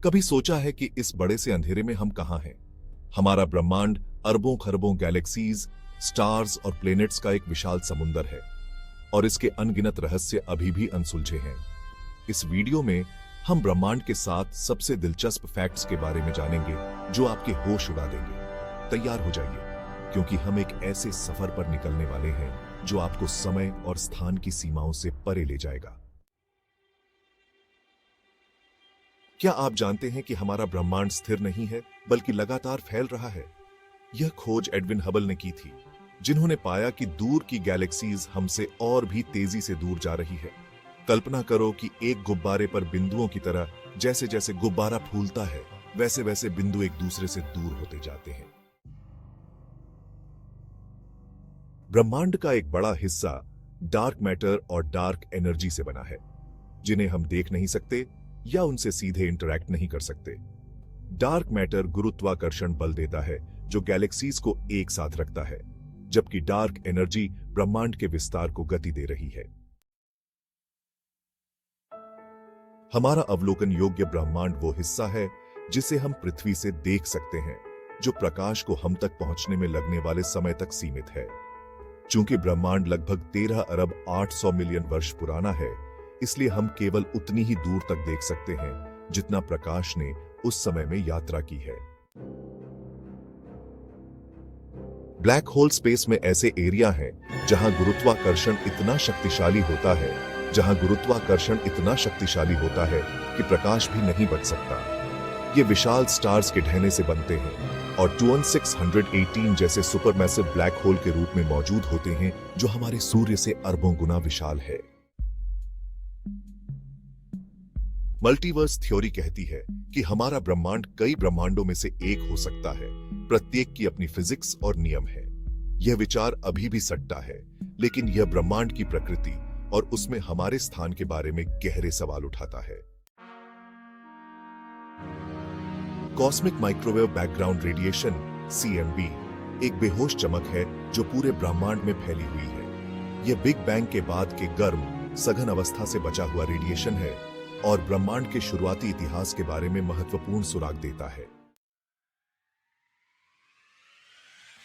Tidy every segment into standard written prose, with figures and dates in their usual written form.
कभी सोचा है कि इस बड़े से अंधेरे में हम कहां हैं? हमारा ब्रह्मांड अरबों खरबों गैलेक्सीज, स्टार्स और प्लैनेट्स का एक विशाल समुंदर है और इसके अनगिनत रहस्य अभी भी अनसुलझे हैं। इस वीडियो में हम ब्रह्मांड के 7 सबसे दिलचस्प फैक्ट्स के बारे में जानेंगे जो आपके होश उड़ा देंगे। तैयार हो जाइए, क्योंकि हम एक ऐसे सफर पर निकलने वाले हैं जो आपको समय और स्थान की सीमाओं से परे ले जाएगा। क्या आप जानते हैं कि हमारा ब्रह्मांड स्थिर नहीं है बल्कि लगातार फैल रहा है? यह खोज एडविन हबल ने की थी, जिन्होंने पाया कि दूर की गैलेक्सीज हमसे और भी तेजी से दूर जा रही है। कल्पना करो कि एक गुब्बारे पर बिंदुओं की तरह जैसे जैसे गुब्बारा फूलता है, वैसे वैसे बिंदु एक दूसरे से दूर होते जाते हैं। ब्रह्मांड का एक बड़ा हिस्सा डार्क मैटर और डार्क एनर्जी से बना है, जिन्हें हम देख नहीं सकते या उनसे सीधे इंटरैक्ट नहीं कर सकते। डार्क मैटर गुरुत्वाकर्षण बल देता है जो गैलेक्सीज को एक साथ रखता है, जबकि डार्क एनर्जी ब्रह्मांड के विस्तार को गति दे रही है। हमारा अवलोकन योग्य ब्रह्मांड वो हिस्सा है जिसे हम पृथ्वी से देख सकते हैं, जो प्रकाश को हम तक पहुंचने में लगने वाले समय तक सीमित है। चूंकि ब्रह्मांड लगभग 13 अरब 800 मिलियन वर्ष पुराना है, इसलिए हम केवल उतनी ही दूर तक देख सकते हैं जितना प्रकाश ने उस समय में यात्रा की है। ब्लैक होल स्पेस में ऐसे एरिया हैं जहां गुरुत्वाकर्षण इतना शक्तिशाली होता है कि प्रकाश भी नहीं बच सकता। ये विशाल स्टार्स के ढहने से बनते हैं और 2618 जैसे सुपरमैसिव ब्लैक होल के रूप में मौजूद होते हैं, जो हमारे सूर्य से अरबों गुना विशाल है। मल्टीवर्स थ्योरी कहती है कि हमारा ब्रह्मांड कई ब्रह्मांडों में से एक हो सकता है। प्रत्येक की अपनी फिजिक्स और नियम है। यह विचार अभी भी सट्टा है, लेकिन यह ब्रह्मांड की प्रकृति और उसमें हमारे स्थान के बारे में गहरे सवाल उठाता है। Cosmic microwave background radiation (CMB) एक बेहोश चमक है जो पूरे ब्रह्मांड में फैली हुई है। यह बिग बैंग के बाद के गर्म, सघन अवस्था से बचा हुआ रेडिएशन है और ब्रह्मांड के शुरुआती इतिहास के बारे में महत्वपूर्ण सुराग देता है।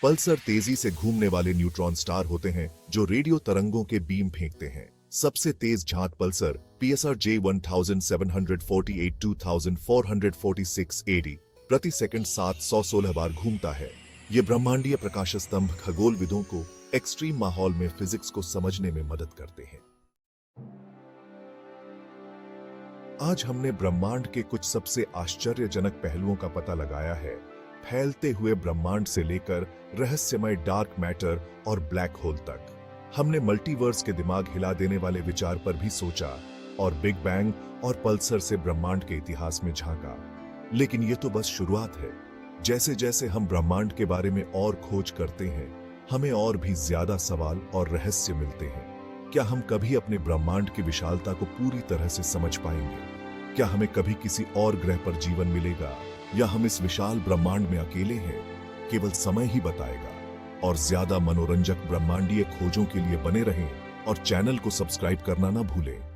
पल्सर तेजी से घूमने वाले न्यूट्रॉन स्टार होते हैं जो रेडियो तरंगों के बीम फेंकते हैं। सबसे तेज झांक पल्सर PSR J1748 2446 AD प्रति सेकंड 716 बार घूमता है। यह ब्रह्मांडीय प्रकाश स्तंभ खगोलविदों को एक्सट्रीम माहौल में फिजिक्स को समझने में मदद करते हैं। आज हमने ब्रह्मांड के कुछ सबसे आश्चर्यजनक पहलुओं का पता लगाया है, फैलते हुए ब्रह्मांड से लेकर रहस्यमय डार्क मैटर और ब्लैक होल तक। हमने मल्टीवर्स के दिमाग हिला देने वाले विचार पर भी सोचा और बिग बैंग और पल्सर से ब्रह्मांड के इतिहास में झांका। लेकिन ये तो बस शुरुआत है। जैसे जैसे हम ब्रह्मांड के बारे में और खोज करते हैं, हमें और भी ज्यादा सवाल और रहस्य मिलते हैं। क्या हम कभी अपने ब्रह्मांड की विशालता को पूरी तरह से समझ पाएंगे? क्या हमें कभी किसी और ग्रह पर जीवन मिलेगा, या हम इस विशाल ब्रह्मांड में अकेले हैं? केवल समय ही बताएगा। और ज्यादा मनोरंजक ब्रह्मांडीय खोजों के लिए बने रहें और चैनल को सब्सक्राइब करना ना भूलें।